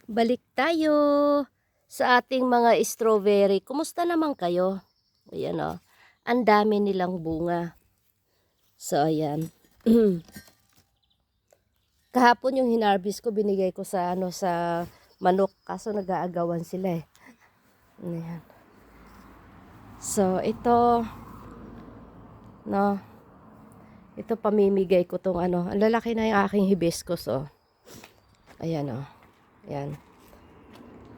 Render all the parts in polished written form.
Balik tayo sa ating mga strawberry. Kumusta naman kayo? Ayan o. Ang dami nilang bunga. So, ayan. Kahapon yung hinarvest ko, binigay ko sa, sa manok. Kaso nag-aagawan sila eh. Ayan. So, ito, no. Ito pamimigay ko tong ano. Ang lalaki na yung aking hibiscus oh. Ayan o. Ayan.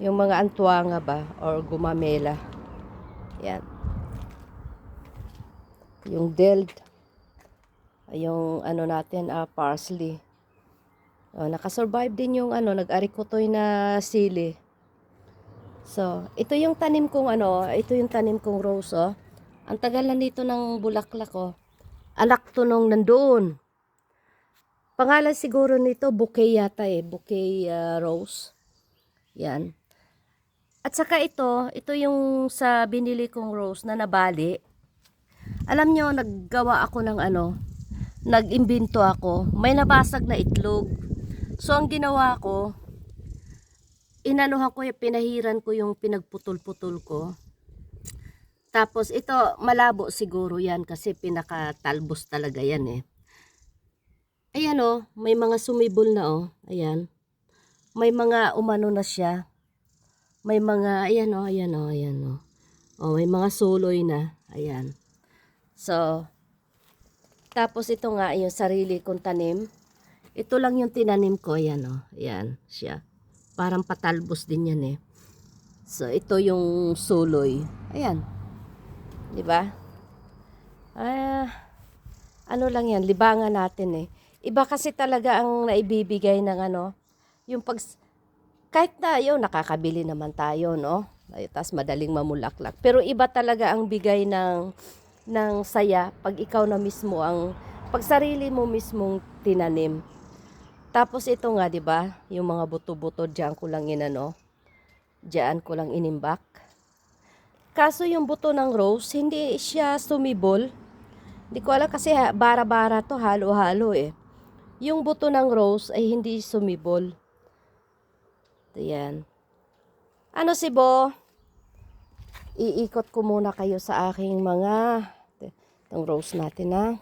Yung mga antuanga ba or gumamela. Yan. Yung dill, yung ano natin, parsley. Nakasurvive din yung nag-arikotoy na sili. So, ito yung tanim kong ito yung tanim kong rose oh. Ang tagal na nito ng bulaklak oh. Anak to nung nandoon. Pangalan siguro nito bouquet yata eh, bouquet rose. Yan. At saka ito yung sa binili kong rose na nabali. Alam nyo, naggawa ako ng nag-imbento ako. May nabasag na itlog. So, ang ginawa ko, inanuhan ko, pinahiran ko yung pinagputol-putol ko. Tapos, ito, malabo siguro yan kasi pinakatalbos talaga yan eh. Ayan oh, may mga sumibol na oh. Ayan. May mga umano na siya. May mga, ayan oh, ayan oh, ayan oh. Oh, may mga suloy na. Ayan. So, tapos ito nga yung sarili kong tanim. Ito lang yung tinanim ko. Ayan o. Ayan siya. Parang patalbos din yan eh. So, ito yung suloy. Ayan. Diba? Ano lang yan. Libangan natin eh. Iba kasi talaga ang naibibigay ng yung kahit na yun, nakakabili naman tayo, no? Tapos madaling mamulaklak. Pero iba talaga ang bigay ng saya pag ikaw na mismo pag sarili mo mismong tinanim. Tapos ito nga, 'di ba? Yung mga buto-buto diyan ko lang diyan ko lang inimbak. Kaso yung buto ng rose, hindi siya sumibol. Hindi ko alam kasi bara-bara to, halo-halo eh. Yung buto ng rose ay hindi sumibol. Ayan. Ano si Bo? Iikot ko muna kayo sa aking mga itong rose natin ha.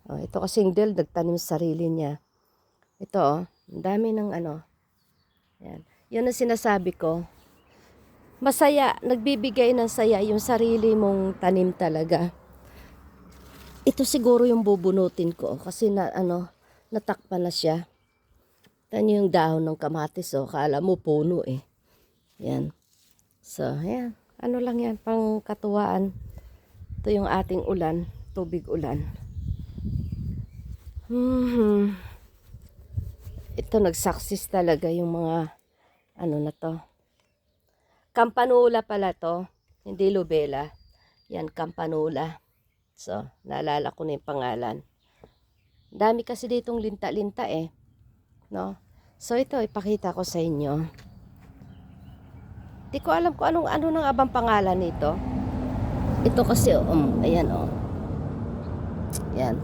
Ito kasing dill, nagtanim sa sarili niya. Ito oh, ang dami ng Yan. Yun ang sinasabi ko. Masaya, nagbibigay ng saya yung sarili mong tanim talaga. Ito siguro yung bubunutin ko kasi natakpan na siya. Tan yung dahon ng kamatis oh, kala mo puno eh. Yan. So, yan. Ano lang yan, pang katuwaan. Ito yung ating ulan, tubig ulan. Ito nagsaksis talaga yung mga na to. Campanula pala to, hindi lubela. Yan, campanula. So, naalala ko na yung pangalan. Dami kasi ditong linta-linta eh. No? So, ito, ipakita ko sa inyo. Di ko alam kung ano nang abang pangalan nito. Ito kasi, ayan Yan.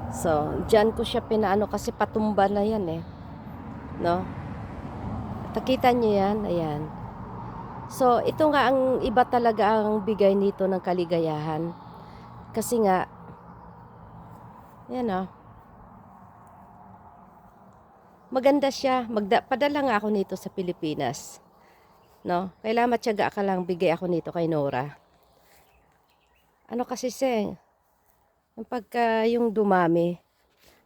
So, dyan ko siya pinaano kasi patumba na yan eh. No? Nakita nyo yan? Ayan. So, ito nga ang iba talaga ang bigay nito ng kaligayahan. Kasi nga, yan o. Maganda siya. Padala nga ako nito sa Pilipinas. No? Kailangan matyaga ka lang, bigay ako nito kay Nora. Ano kasi siya, pagka yung dumami,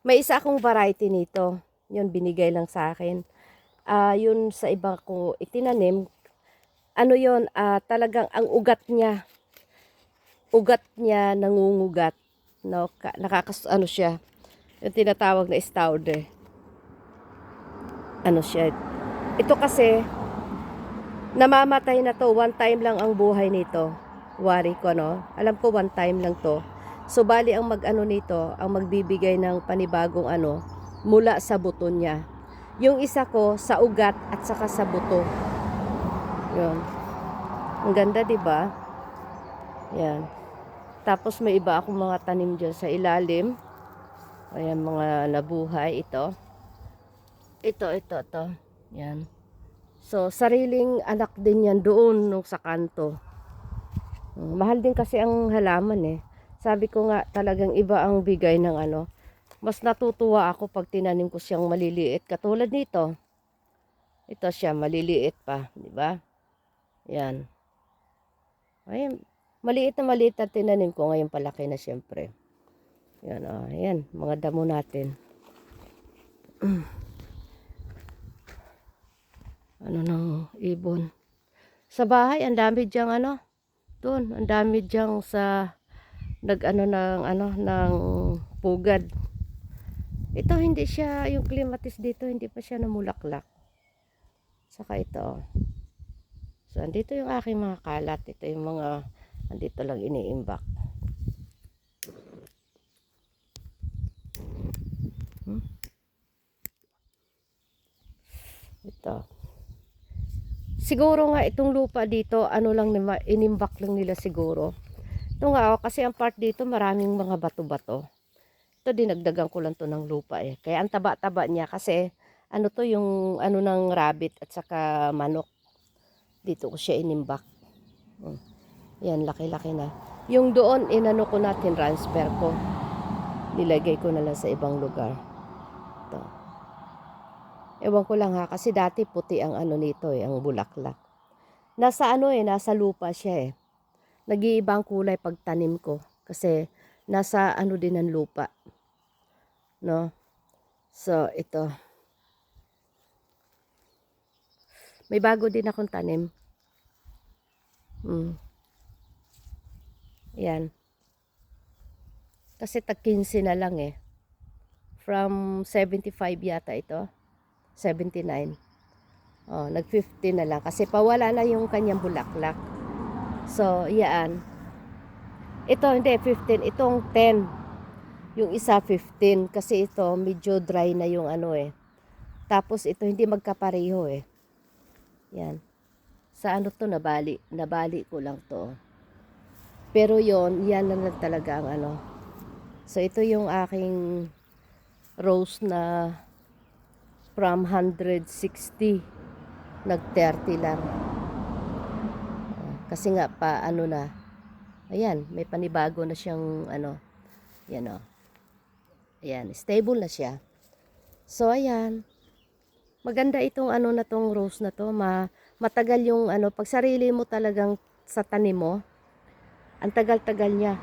may isa akong variety nito. Yun, binigay lang sa akin. Yun sa iba ko itinanim. Yun, talagang ang ugat niya nangungugat. No? Siya. Yung tinatawag na staude. Siya. Ito kasi, namamatay na to. One time lang ang buhay nito. Wari ko, no? Alam ko one time lang to. So, bali ang nito, ang magbibigay ng panibagong mula sa buto niya. Yung isa ko, sa ugat at saka sa buto. Yun. Ang ganda, diba? Yan. Tapos, may iba akong mga tanim dyan sa ilalim. Ayan, mga nabuhay ito. ito. Yan. So, sariling anak din yan doon nung sa kanto. Mahal din kasi ang halaman eh. Sabi ko nga talagang iba ang bigay ng ano. Mas natutuwa ako pag tinanim ko siyang maliliit. Katulad nito. Ito siya, maliliit pa. Di ba? Yan. Ayan. Maliit na tinanim ko. Ngayon palaki na siyempre. Yan, ayan. Mga damo natin. Ano ng ibon. Sa bahay, ang dami diyang ano. Doon, ang dami diyang sa ng pugad. Ito hindi siya, yung clematis dito, hindi pa siya namulaklak. Saka ito. So, andito yung aking mga kalat. Ito yung mga, andito lang iniimbak. Ito. Siguro nga itong lupa dito, ano lang, inimbak lang nila siguro. Ito nga, kasi ang part dito, maraming mga bato-bato. Ito, dinagdagan ko lang to ng lupa eh. Kaya ang taba-taba niya kasi, ano to yung, ano ng rabbit at saka manok. Dito ko siya inimbak. Yan, laki-laki na. Yung doon, inano ko natin, transfer ko. Nilagay ko na lang sa ibang lugar. Ito. Ewan ko lang ha, kasi dati puti ang ano nito eh, ang bulaklak. Nasa ano eh, nasa lupa siya eh. Nag-iibang kulay pag tanim ko. Kasi nasa ano din ang lupa. No? So, ito. May bago din akong tanim. Yan. Kasi tag 15 na lang eh. From 75 yata ito. 79. Oh, nag 50 na lang. Kasi pawala na yung kanyang bulaklak. So, yan. Ito, hindi, 15. Itong 10. Yung isa 15. Kasi ito, medyo dry na yung ano eh. Tapos ito, hindi magkapareho eh. Yan. Sa ano to, nabali. Nabali ko lang to. Pero yon yan lang talaga ang ano. So, ito yung aking rose na from 160. Nag-30 lang. Kasi nga pa ano na. Ayan, may panibago na siyang ano. Yan o. Ayan, stable na siya. So, ayan. Maganda itong ano na tong rose na to. Matagal yung ano, pag sarili mo talagang sa tanim mo, ang tagal-tagal niya.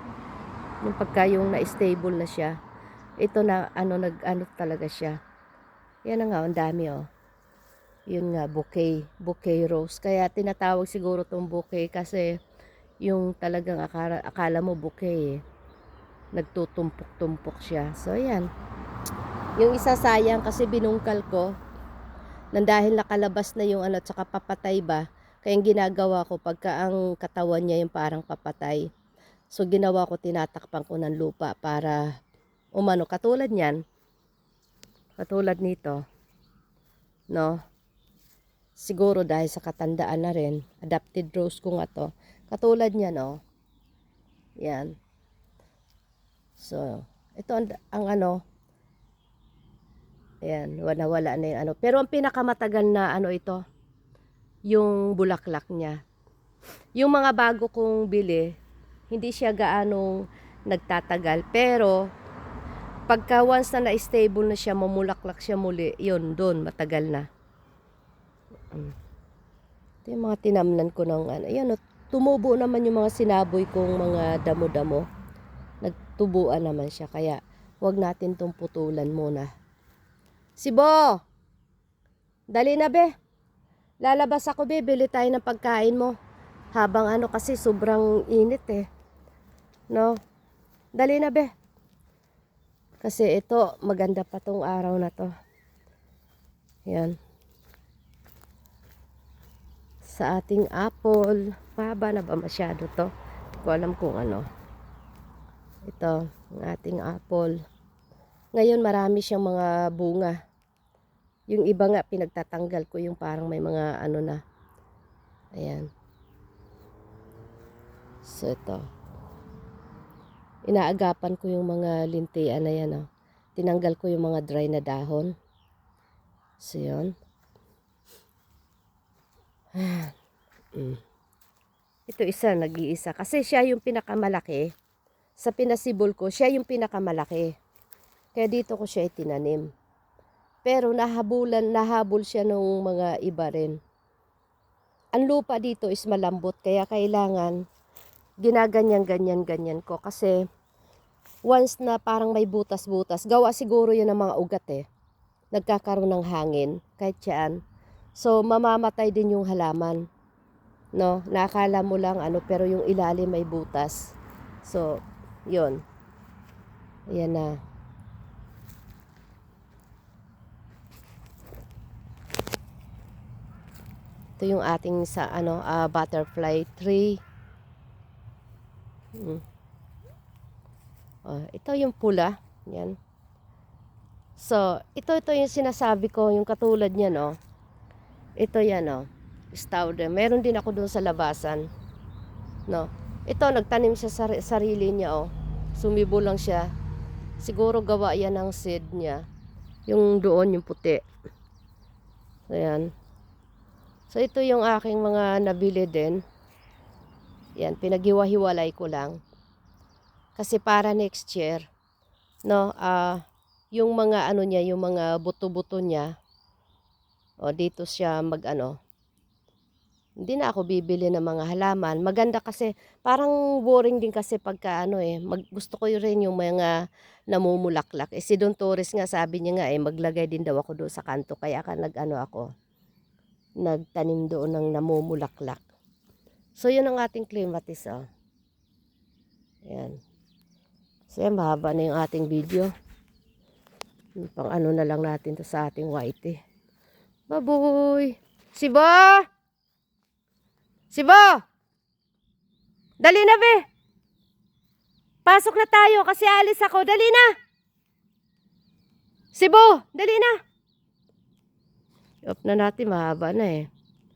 Yung pagka yung na-stable na siya. Ito na ano, nag-ano talaga siya. Yan na nga, ang dami oh. Yun nga, bouquet rose. Kaya tinatawag siguro tong bouquet kasi yung talagang akala mo bouquet eh. Nagtutumpok-tumpok siya. So, ayan. Yung isa sayang kasi binungkal ko. Nang dahil nakalabas na yung ano, tsaka papatay ba. Kaya yung ginagawa ko, pagka ang katawan niya yung parang papatay. So, ginawa ko, tinatakpan ko ng lupa para umano. Katulad niyan. Katulad nito. No? Siguro dahil sa katandaan na rin, adapted rose ko nga to. Katulad niya, no? Yan. So, ito ang ano, ayan, wala na yung ano. Pero ang pinakamatagal na ano ito, yung bulaklak niya. Yung mga bago kong bili, hindi siya gaanong nagtatagal. Pero, pagka once na na-stable na siya, mamulaklak siya muli, yun, doon, matagal na. Ito yung mga tinamnan ko ng ano. Ayan, tumubo naman yung mga sinaboy kong mga damo-damo. Nagtubuan naman siya. Kaya, wag natin tong putulan muna. Sibo! Dali na be. Lalabas ako be. Bili tayo ng pagkain mo. Habang ano kasi sobrang init eh. No? Dali na be. Kasi ito, maganda pa tong araw na to. Yan. Sa ating apple. Mahaba na ba masyado to? Hindi ko alam kung ano. Ito, ang ating apple. Ngayon marami siyang mga bunga. Yung iba nga pinagtatanggal ko yung parang may mga ano na. Ayan. So ito. Inaagapan ko yung mga lintian na yan. Oh. Tinanggal ko yung mga dry na dahon. So, yun. Ito isa, nag-iisa. Kasi siya yung pinakamalaki. Sa pinasibol ko, siya yung pinakamalaki. Kaya dito ko siya itinanim. Pero nahabol siya ng mga iba rin. Ang lupa dito is malambot, kaya kailangan ginaganyan-ganyan-ganyan ko. Kasi once na parang may butas-butas, gawa siguro yun ng mga ugat eh. Nagkakaroon ng hangin, kahit yan. So, mamamatay din yung halaman. No, nakala mo lang ano, pero yung ilalim may butas. So, yun. Ayan na. Ito yung ating sa ano, butterfly tree. Ito yung pula. Yan. So, ito yung sinasabi ko, yung katulad niya, no. Ito yan, no. Stauder. Meron din ako doon sa labasan. No. Ito, nagtanim siya sa sarili niya, oh. Sumibo lang siya. Siguro gawa yan ng seed niya. Yung doon, yung puti. Ayan. So, ito yung aking mga nabili din. Yan, pinaghiwa-hiwalay ko lang. Kasi para next year, no, yung mga ano niya, yung mga buto-buto niya, o dito siya mag-ano, hindi na ako bibili ng mga halaman. Maganda kasi, parang boring din kasi pagka ano eh, gusto ko rin yung mga namumulaklak. Eh si Don Torres nga, sabi niya nga eh, maglagay din daw ako doon sa kanto. Kaya nag-ano ako, nagtanim doon ng namumulaklak. So yun ang ating clematis, oh. Ayan. So yan, mahaba na yung ating video. Pang ano na lang natin to sa ating whitey. Baboy! Siba! Siba! Dali na, be! Pasok na tayo kasi alis ako. Dali na! Sibo! Dali na! Off na natin, mahaba na eh.